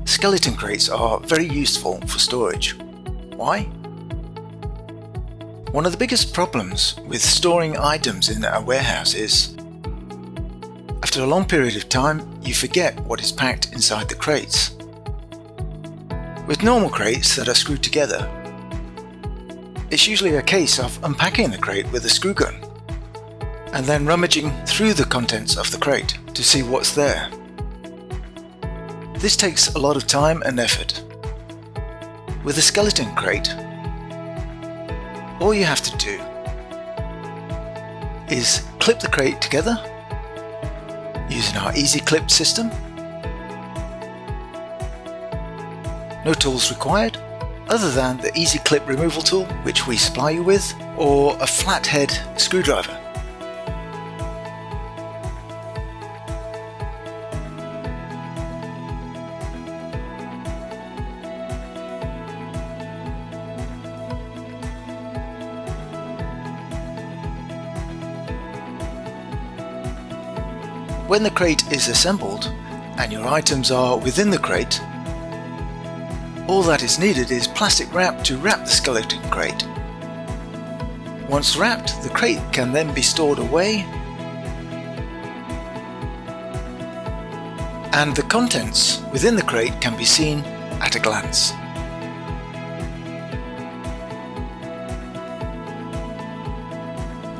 Skeleton crates are very useful for storage. Why? One of the biggest problems with storing items in a warehouse is, after a long period of time, you forget what is packed inside the crates. With normal crates that are screwed together, it's usually a case of unpacking the crate with a screw gun and then rummaging through the contents of the crate to see what's there. This takes a lot of time and effort. With a skeleton crate, all you have to do is clip the crate together using our easy clip system. No tools required other than the easy clip removal tool, which we supply you with, or a flathead screwdriver. When the crate is assembled and your items are within the crate, all that is needed is plastic wrap to wrap the skeleton crate. Once wrapped, the crate can then be stored away and the contents within the crate can be seen at a glance.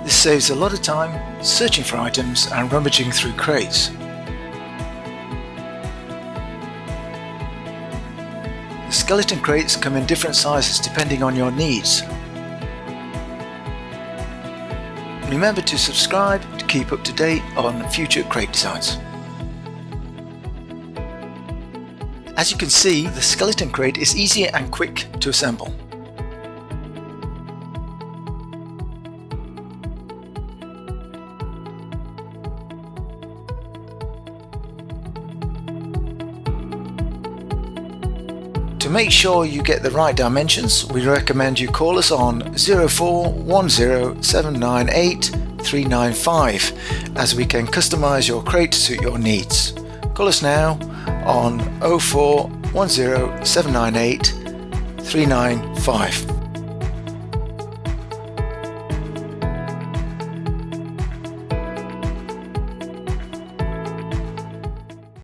This saves a lot of time searching for items and rummaging through crates. The skeleton crates come in different sizes depending on your needs. Remember to subscribe to keep up to date on future crate designs. As you can see, the skeleton crate is easy and quick to assemble. To make sure you get the right dimensions, we recommend you call us on 0410798395 as we can customize your crate to suit your needs. Call us now on 0410798395.